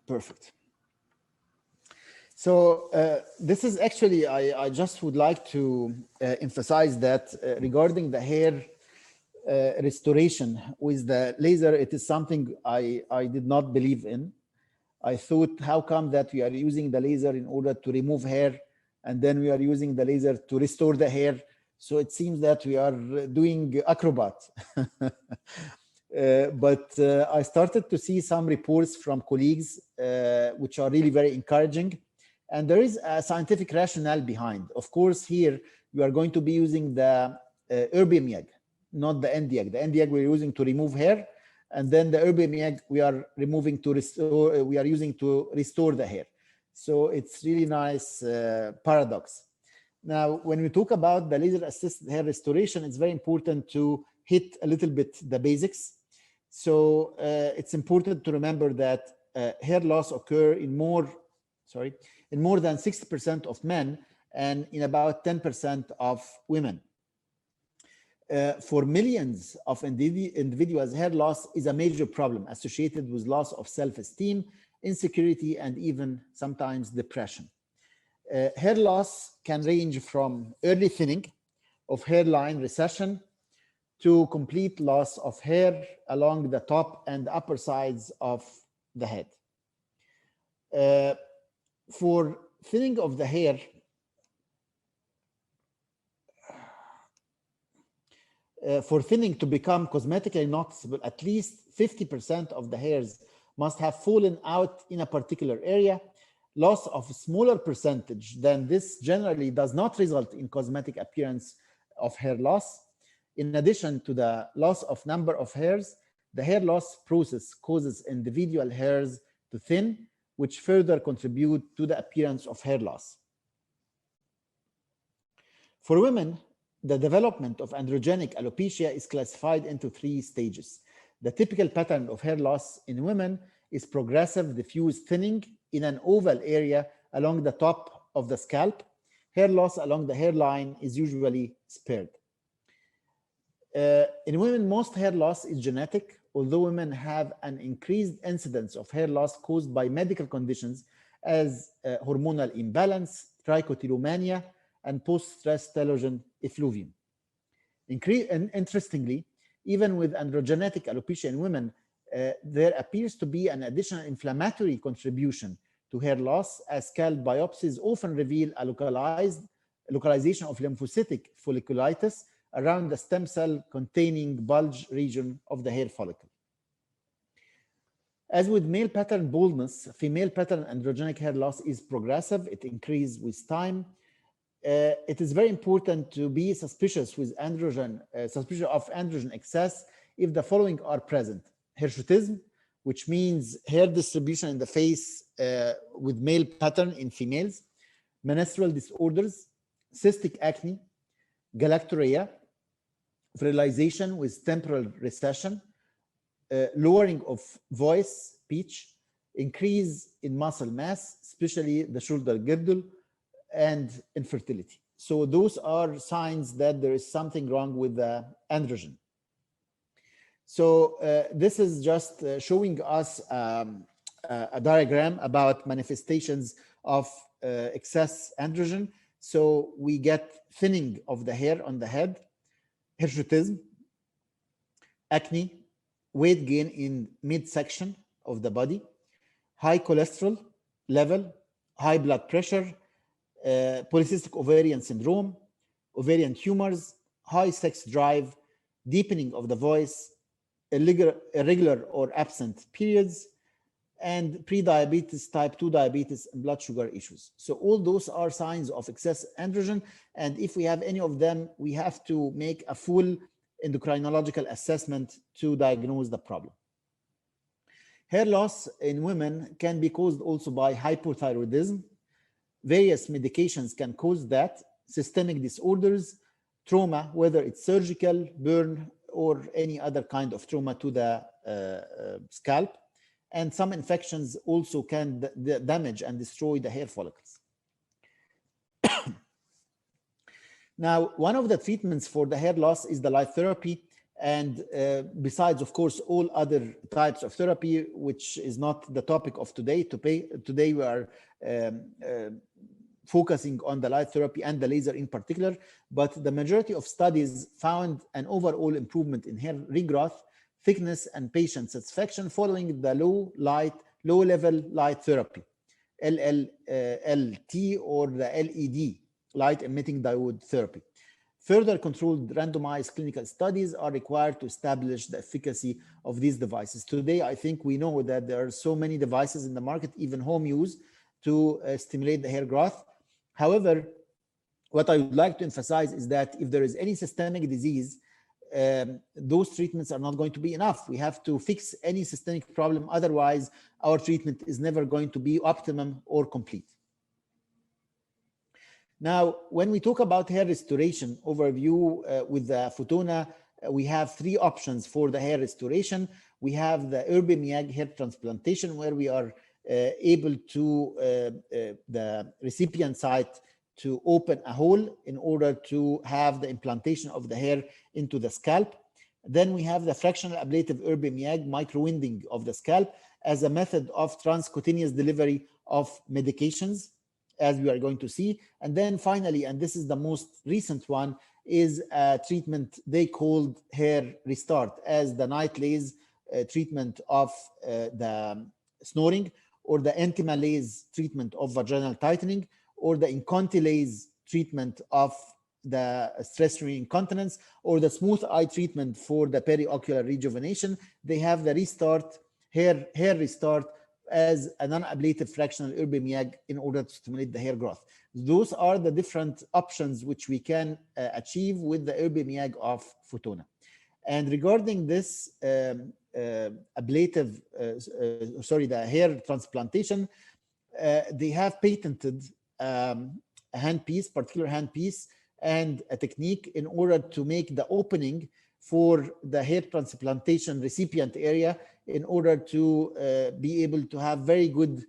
Perfect. So this is actually, I just would like to emphasize that regarding the hair restoration with the laser, it is something I did not believe in. I thought, how come that we are using the laser in order to remove hair, and then we are using the laser to restore the hair? So it seems that we are doing acrobat. But I started to see some reports from colleagues, which are really very encouraging. And there is a scientific rationale behind. Of course, here we are going to be using the erbium YAG, not the NdYAG. The NdYAG we're using to remove hair, and then the erbium YAG we are removing to restore. We are using to restore the hair. So it's really nice paradox. Now, when we talk about the laser-assisted hair restoration, it's very important to hit a little bit the basics. So it's important to remember that hair loss occur in more than 60% of men and in about 10% of women. For millions of individuals, hair loss is a major problem associated with loss of self-esteem, insecurity, and even sometimes depression. Hair loss can range from early thinning of hairline recession to complete loss of hair along the top and upper sides of the head. For thinning of the hair, for thinning to become cosmetically noticeable, at least 50% of the hairs must have fallen out in a particular area. Loss of a smaller percentage than this generally does not result in cosmetic appearance of hair loss. In addition to the loss of number of hairs, the hair loss process causes individual hairs to thin, which further contribute to the appearance of hair loss. For women, the development of androgenic alopecia is classified into 3 stages. The typical pattern of hair loss in women is progressive diffuse thinning in an oval area along the top of the scalp. Hair loss along the hairline is usually spared. In women, most hair loss is genetic, although women have an increased incidence of hair loss caused by medical conditions as hormonal imbalance, trichotillomania, and post-stress telogen effluvium. Interestingly, even with androgenetic alopecia in women, there appears to be an additional inflammatory contribution to hair loss, as scalp biopsies often reveal a localization of lymphocytic folliculitis around the stem cell containing bulge region of the hair follicle. As with male pattern baldness, female pattern androgenic hair loss is progressive. It increases with time. It is very important to be suspicious of androgen excess if the following are present: hirsutism, which means hair distribution in the face with male pattern in females; menstrual disorders; cystic acne; galactorrhea; virilization with temporal recession; lowering of voice, pitch; increase in muscle mass, especially the shoulder girdle; and infertility. So those are signs that there is something wrong with the androgen. So this is just showing us a diagram about manifestations of excess androgen. So we get thinning of the hair on the head, hirsutism, acne, weight gain in midsection of the body, high cholesterol level, high blood pressure, polycystic ovarian syndrome, ovarian tumors, high sex drive, deepening of the voice, irregular or absent periods, and pre-diabetes, type 2 diabetes, and blood sugar issues. So all those are signs of excess androgen. And if we have any of them, we have to make a full endocrinological assessment to diagnose the problem. Hair loss in women can be caused also by hypothyroidism. Various medications can cause that, systemic disorders, trauma, whether it's surgical, burn, or any other kind of trauma to the scalp. And some infections also can damage and destroy the hair follicles. Now, one of the treatments for the hair loss is the light therapy. And besides, of course, all other types of therapy, which is not the topic of today. Today we are focusing on the light therapy and the laser in particular, but the majority of studies found an overall improvement in hair regrowth, thickness, and patient satisfaction following the low level light therapy, LLT, or the LED, light emitting diode therapy. Further controlled randomized clinical studies are required to establish the efficacy of these devices. Today, I think we know that there are so many devices in the market, even home use, to stimulate the hair growth. However, what I would like to emphasize is that if there is any systemic disease, those treatments are not going to be enough. We have to fix any systemic problem. Otherwise, our treatment is never going to be optimum or complete. Now, when we talk about hair restoration overview with the Fotona, we have three options for the hair restoration. We have the Erbe-Miyagi hair transplantation, where we are able to, the recipient site, to open a hole in order to have the implantation of the hair into the scalp. Then we have the fractional ablative Erbe-Miyagi microwinding of the scalp as a method of transcutaneous delivery of medications, as we are going to see. And then finally, and this is the most recent one, is a treatment they called hair restart, as the night-laze treatment of the snoring, or the Entima-laze treatment of vaginal tightening, or the Inconti-laze treatment of the stress-free incontinence, or the smooth eye treatment for the periocular rejuvenation. They have the restart, hair restart, as a non-ablative fractional Erbe-Miyagi in order to stimulate the hair growth. Those are the different options which we can achieve with the Erbe-Miyagi of Fotona. And regarding this ablative, the hair transplantation, they have patented a handpiece, particular handpiece, and a technique in order to make the opening for the hair transplantation recipient area in order to be able to have very good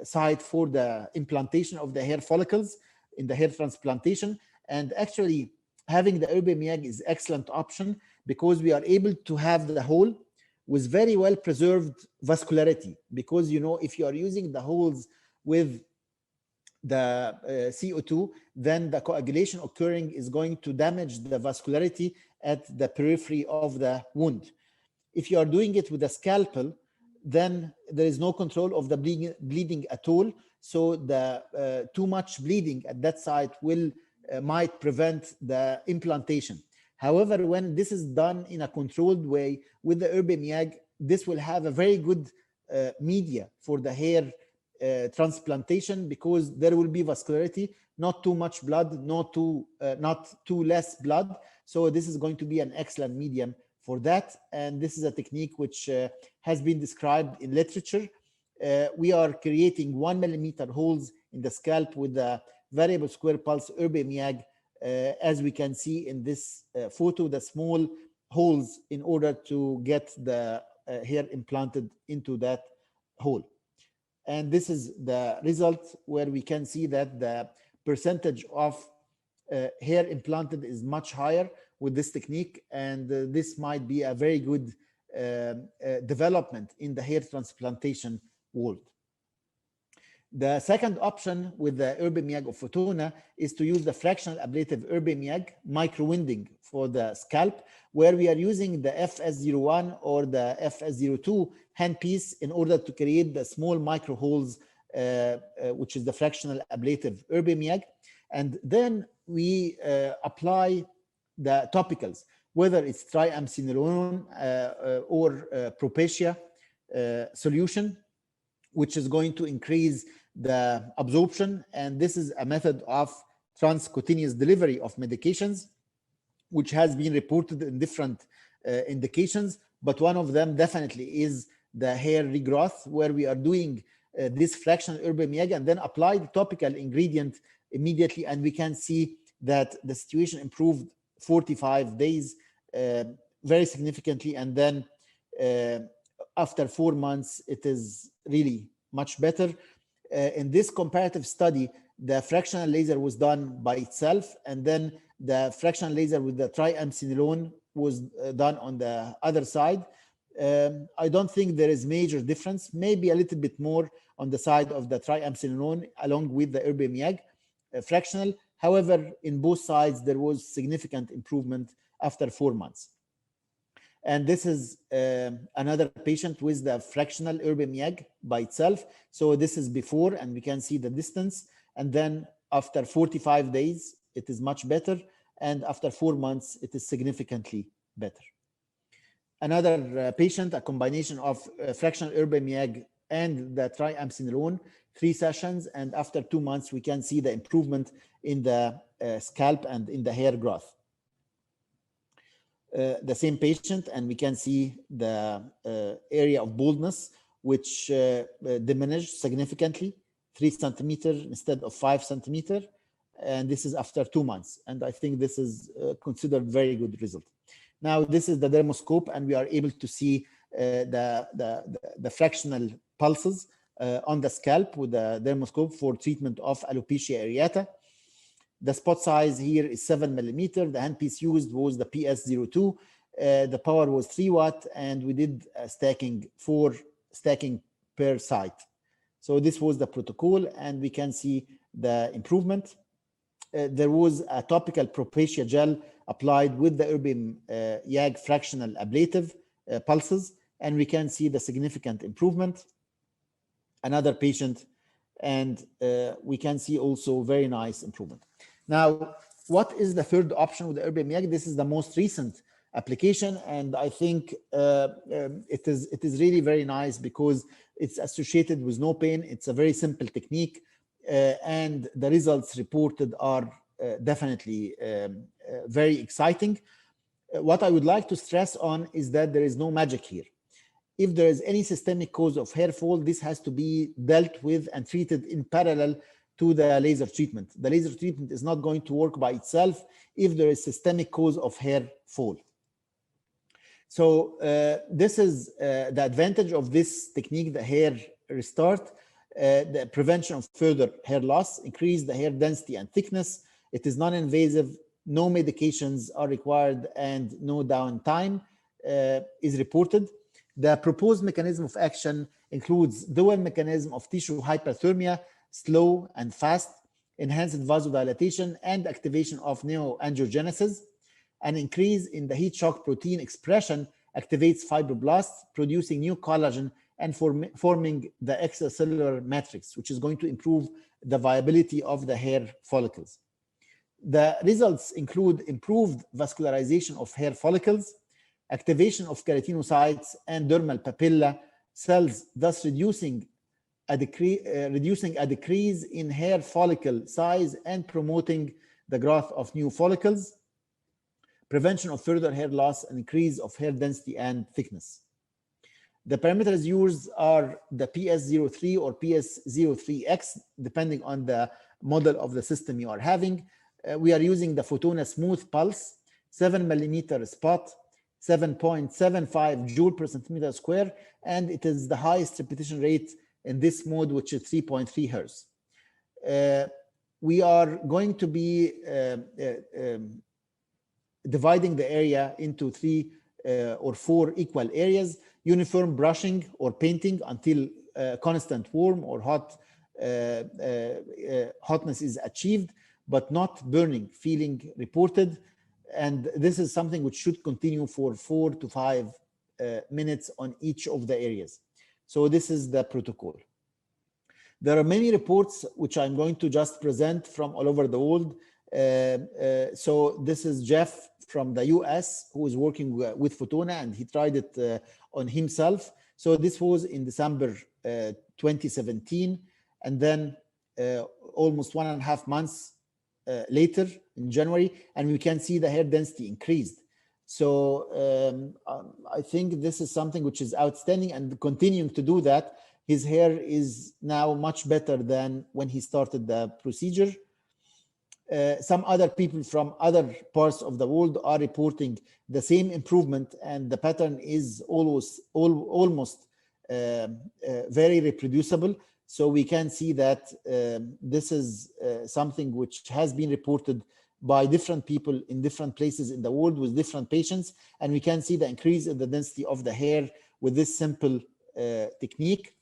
site for the implantation of the hair follicles in the hair transplantation. And actually, having the Erbe-Miyagi is excellent option, because we are able to have the hole with very well preserved vascularity. Because, you know, if you are using the holes with the CO2, then the coagulation occurring is going to damage the vascularity at the periphery of the wound. If you are doing it with a scalpel, then there is no control of the bleeding at all. So the too much bleeding at that site might prevent the implantation. However, when this is done in a controlled way with the Erbe-Miyagi, this will have a very good media for the hair transplantation, because there will be vascularity, not too much blood, not too less blood. So this is going to be an excellent medium for that. And this is a technique which has been described in literature. We are creating 1 millimeter holes in the scalp with the variable square pulse Erbe-Miyagi, as we can see in this photo, the small holes in order to get the hair implanted into that hole. And this is the result, where we can see that the percentage of hair implanted is much higher with this technique, and this might be a very good development in the hair transplantation world. The second option with the Erbe-Miyagi of Fotona is to use the fractional ablative Erbe-Miyagi microwinding for the scalp, where we are using the FS01 or the FS02 handpiece in order to create the small micro holes, which is the fractional ablative Erbe-Miyagi. And then we apply the topicals, whether it's triamcinolone or Propecia solution, which is going to increase the absorption. And this is a method of transcutaneous delivery of medications, which has been reported in different indications. But one of them definitely is the hair regrowth, where we are doing this fractional Erbe-Miyagi and then apply the topical ingredient immediately. And we can see that the situation improved 45 days very significantly. And then after 4 months, it is really much better. In this comparative study, the fractional laser was done by itself, and then the fractional laser with the triamcinolone was done on the other side. I don't think there is major difference, maybe a little bit more on the side of the triamcinolone along with the erbium YAG fractional. However, in both sides, there was significant improvement after 4 months. And this is another patient with the fractional erbium YAG by itself. So this is before, and we can see the distance. And then after 45 days, it is much better. And after 4 months, it is significantly better. Another patient, a combination of fractional erbium YAG and the triamcinolone, 3 sessions. And after 2 months, we can see the improvement in the scalp and in the hair growth. The same patient, and we can see the area of baldness, which diminished significantly, 3 centimeters instead of 5 centimeters. And this is after 2 months. And I think this is considered very good result. Now, this is the dermoscope, and we are able to see the fractional pulses on the scalp with the dermoscope for treatment of alopecia areata. The spot size here is 7 millimeter. The handpiece used was the PS02. The power was 3 watt, and we did stacking, 4 stacking per site. So this was the protocol, and we can see the improvement. There was a topical Propecia gel applied with the erbium YAG fractional ablative pulses, and we can see the significant improvement. Another patient, and we can see also very nice improvement. Now, what is the third option with the erbium YAG? This is the most recent application, and I think it is really very nice because it's associated with no pain. It's a very simple technique, and the results reported are definitely very exciting. What I would like to stress on is that there is no magic here. If there is any systemic cause of hair fall, this has to be dealt with and treated in parallel to the laser treatment. The laser treatment is not going to work by itself if there is systemic cause of hair fall. So this is the advantage of this technique, the hair restart, the prevention of further hair loss, increase the hair density and thickness. It is non-invasive, no medications are required, and no downtime is reported. The proposed mechanism of action includes dual mechanism of tissue hyperthermia, slow and fast, enhanced vasodilatation, and activation of neoangiogenesis. An increase in the heat shock protein expression activates fibroblasts, producing new collagen and forming the extracellular matrix, which is going to improve the viability of the hair follicles. The results include improved vascularization of hair follicles, activation of keratinocytes and dermal papilla cells, thus reducing a decrease in hair follicle size and promoting the growth of new follicles, prevention of further hair loss, and increase of hair density and thickness. The parameters used are the PS03 or PS03X, depending on the model of the system you are having. We are using the Photona Smooth Pulse, 7 millimeter spot, 7.75 joule per centimeter square, and it is the highest repetition rate in this mode, which is 3.3 hertz. We are going to be dividing the area into 3 or 4 equal areas, uniform brushing or painting until constant warm or hot hotness is achieved, but not burning feeling reported. And this is something which should continue for 4 to 5 minutes on each of the areas. So this is the protocol. There are many reports which I'm going to just present from all over the world. So this is Jeff from the US, who is working with Photona, and he tried it on himself. So this was in December 2017, and then almost 1.5 months later in January, and we can see the hair density increased. So I think this is something which is outstanding, and continuing to do that. His hair is now much better than when he started the procedure. Some other people from other parts of the world are reporting the same improvement, and the pattern is almost very reproducible. So we can see that this is something which has been reported by different people in different places in the world with different patients, and we can see the increase in the density of the hair with this simple technique.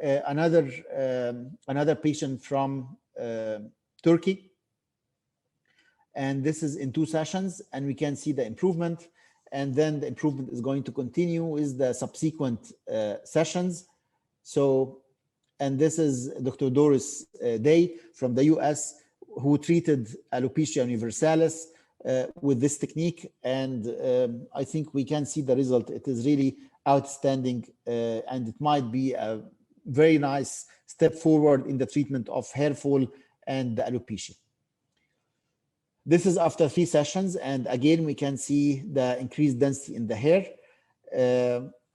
Another patient from Turkey, and this is in 2 sessions, and we can see the improvement, and then the improvement is going to continue with the subsequent sessions. So, and this is Dr. Doris Day from the US, who treated alopecia universalis with this technique, and I think we can see the result. It is really outstanding, and it might be a very nice step forward in the treatment of hair fall and the alopecia. This is after 3 sessions, and again we can see the increased density in the hair,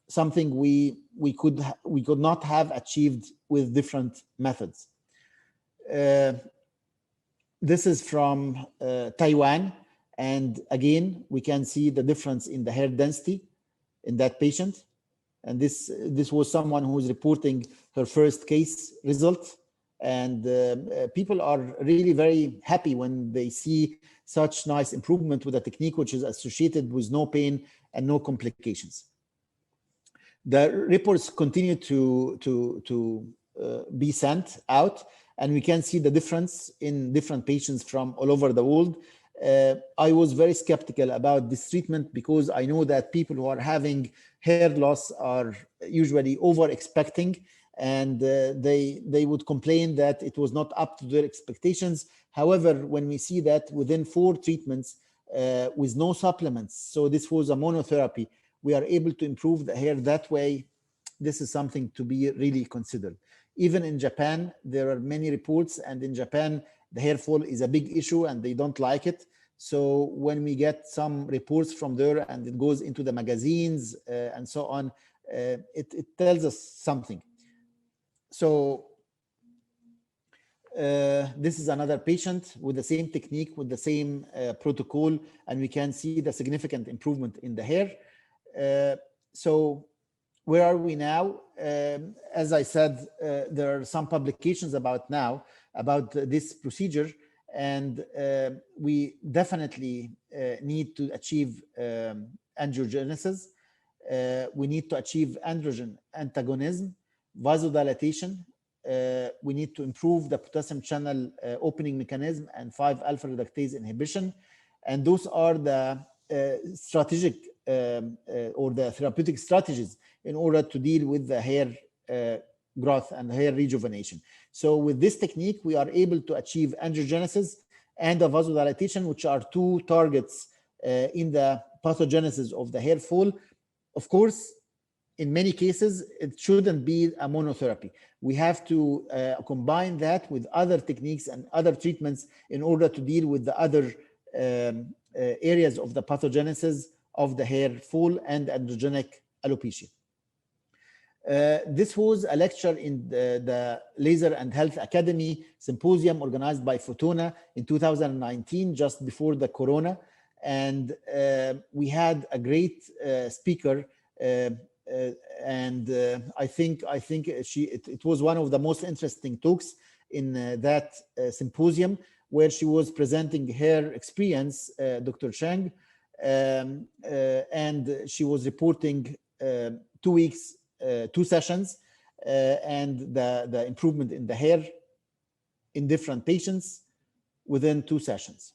something we could not have achieved with different methods. This is from Taiwan, and again we can see the difference in the hair density in that patient. And this was someone who was reporting her first case result, and people are really very happy when they see such nice improvement with a technique which is associated with no pain and no complications. The reports continue to be sent out, and we can see the difference in different patients from all over the world. I was very skeptical about this treatment because I know that people who are having hair loss are usually over expecting, and they would complain that it was not up to their expectations. However, when we see that within 4 treatments with no supplements, so this was a monotherapy, we are able to improve the hair that way. This is something to be really considered. Even in Japan, there are many reports, and in Japan, the hair fall is a big issue and they don't like it. So when we get some reports from there and it goes into the magazines and so on, it tells us something. So this is another patient with the same technique, with the same protocol, and we can see the significant improvement in the hair. So where are we now? As I said, there are some publications about this procedure, and we definitely need to achieve angiogenesis. We need to achieve androgen antagonism, vasodilatation. We need to improve the potassium channel opening mechanism and 5-alpha reductase inhibition. And those are the strategic or the therapeutic strategies in order to deal with the hair growth and hair rejuvenation. So with this technique, we are able to achieve angiogenesis and a vasodilatation, which are 2 targets in the pathogenesis of the hair fall. Of course, in many cases, it shouldn't be a monotherapy. We have to combine that with other techniques and other treatments in order to deal with the other areas of the pathogenesis of the hair fall and androgenic alopecia. This was a lecture in the Laser and Health Academy symposium organized by Fotona in 2019, just before the corona. And we had a great speaker, and I think it was one of the most interesting talks in that symposium, where she was presenting her experience, Dr. Cheng, and she was reporting 2 weeks, 2 sessions, and the improvement in the hair in different patients within 2 sessions.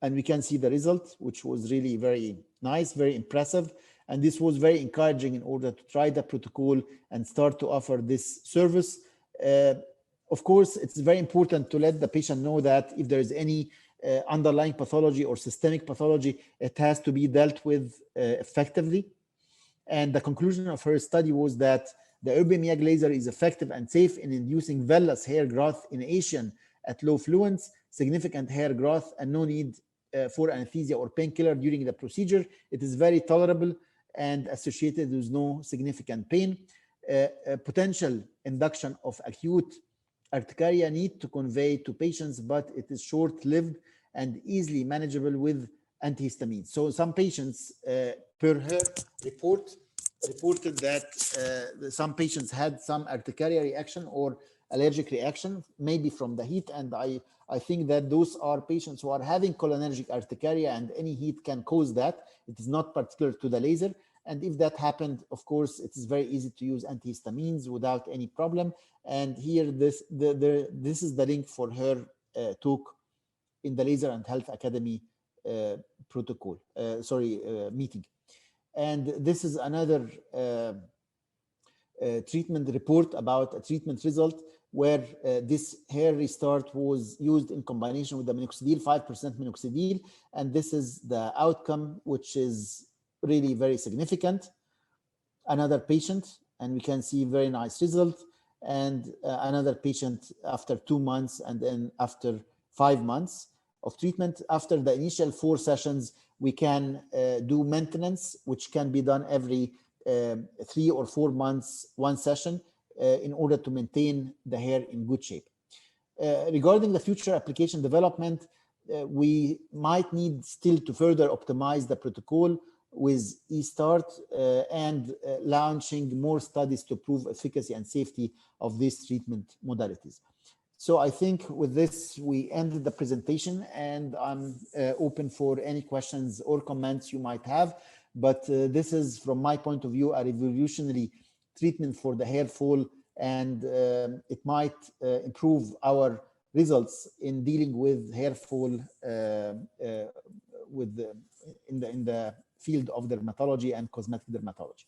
And we can see the result, which was really very nice, very impressive. And this was very encouraging in order to try the protocol and start to offer this service. Of course, it's very important to let the patient know that if there is any underlying pathology or systemic pathology, it has to be dealt with effectively. And the conclusion of her study was that the Erbium-YAG laser is effective and safe in inducing vellus hair growth in Asian at low fluence, significant hair growth, and no need for anesthesia or painkiller during the procedure. It is very tolerable and associated with no significant pain. Potential induction of acute urticaria need to convey to patients, but it is short-lived and easily manageable with antihistamines. So some patients, per her report, reported that some patients had some urticaria reaction or allergic reaction, maybe from the heat. And I think that those are patients who are having cholinergic urticaria, and any heat can cause that. It is not particular to the laser. And if that happened, of course, it is very easy to use antihistamines without any problem. And here, this is the link for her talk in the Laser and Health Academy meeting. And this is another treatment report about a treatment result where this hair restart was used in combination with the minoxidil, 5% minoxidil. And this is the outcome, which is really very significant. Another patient, and we can see very nice result. And another patient after 2 months, and then after 5 months of treatment. After the initial 4 sessions, we can do maintenance, which can be done every 3 or 4 months, 1 session, in order to maintain the hair in good shape. Regarding the future application development, we might need still to further optimize the protocol with eStart and launching more studies to prove efficacy and safety of these treatment modalities. So I think with this, we ended the presentation, and I'm open for any questions or comments you might have. But this is, from my point of view, a revolutionary treatment for the hair fall, and it might improve our results in dealing with hair fall in the field of dermatology and cosmetic dermatology.